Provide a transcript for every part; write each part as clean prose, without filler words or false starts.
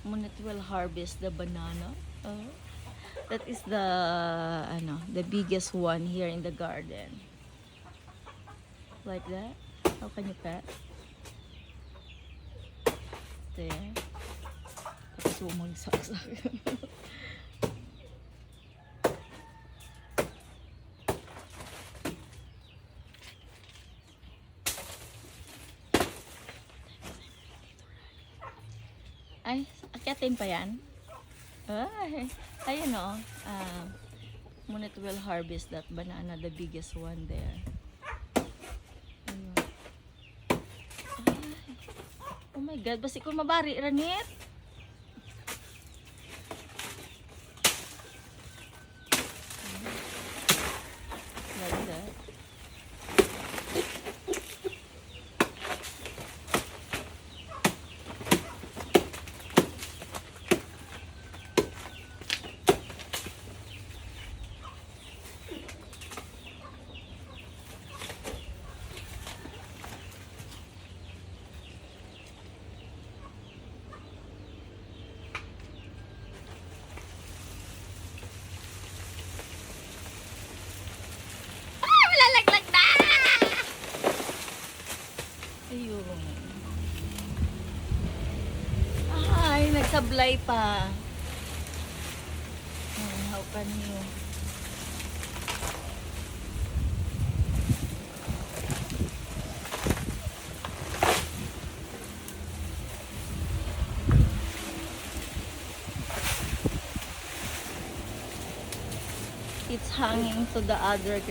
when it will harvest the banana. That is the biggest one here in the garden. Like that. How can you pet? There. Tapos bumagsak-sak. Ay, akyatin pa yan? Ay, ayun o. When it will harvest that banana, the biggest one there. Ayun. Ay, oh my God, basi ko mabari, Ranit. Like that. Malalaglag na! Ayun. Ay, nagsablay pa. How can you? It's hanging to the other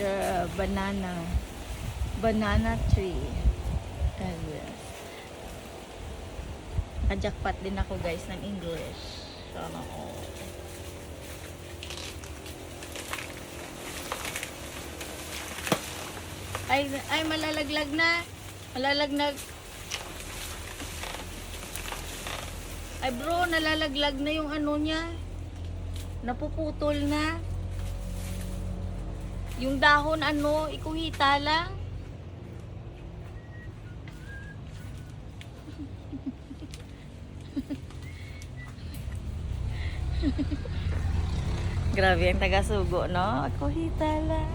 banana tree. And yes. Kajakpat din ako guys ng English. Sana all. Ay malalaglag na. Malalaglag. Ay bro, nalalaglag na yung ano niya. Napuputol na. Yung dahon ikuhita lang. Grabe ang taga-Sugo, no? Ikuhita lang.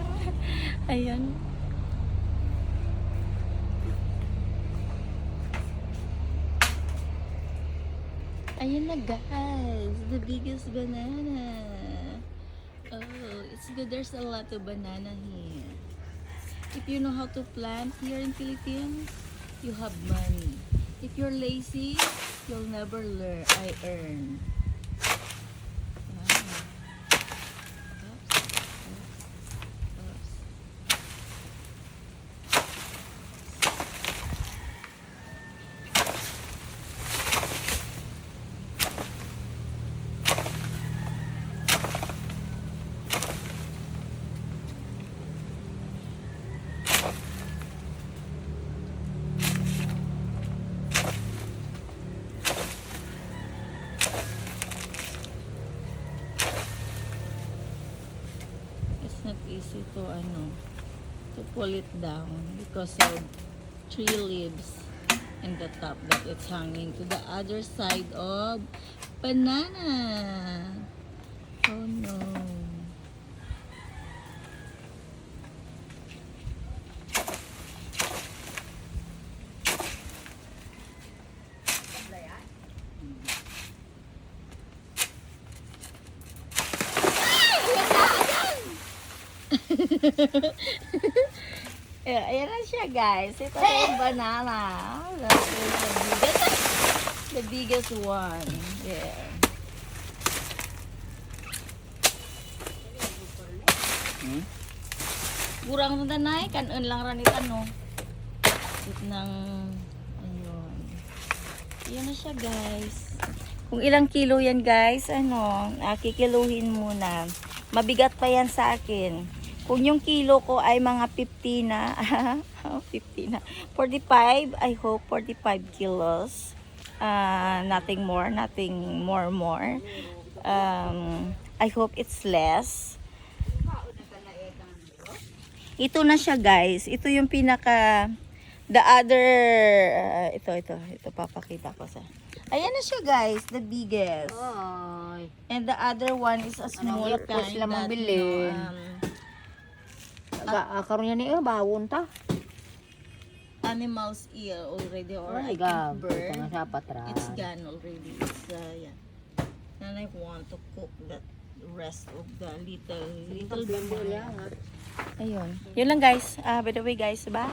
Ayan. Ayan na guys, the biggest banana. Oh, it's good. There's a lot of banana here. If you know how to plant here in Philippines, you have money. If you're lazy, you'll never learn. I earn. Wow. Oops. Not easy to pull it down because of tree leaves in the top that it's hanging to the other side of banana. Oh no. Ayan na siya guys. Ito na yung banana. That's the biggest one. Yeah. Kurang na tanay. Kanon lang ranitan no. Ng ayun. Ayan na siya guys. Kung ilang kilo yan guys, kikiluhin muna. Mabigat pa yan sa akin. Kung yung kilo ko ay mga 50 na, 50 na, 45, I hope 45 kilos. Nothing more. I hope it's less. Ito na siya guys. Ito yung pinaka, the other, ito, papakita ko sa. Ayan na siya guys, the biggest. Ay. And the other one is a small Anong kind sila that, mabili? Karoon yan bawon ta. Animals ear already or I Ay, think gab. bird. Ito nga sa patras. It's gone already. It's yeah. And I want to cook that rest of the little Blender bit. yan, ha? Ayun. Yun lang guys. By the way guys, bye.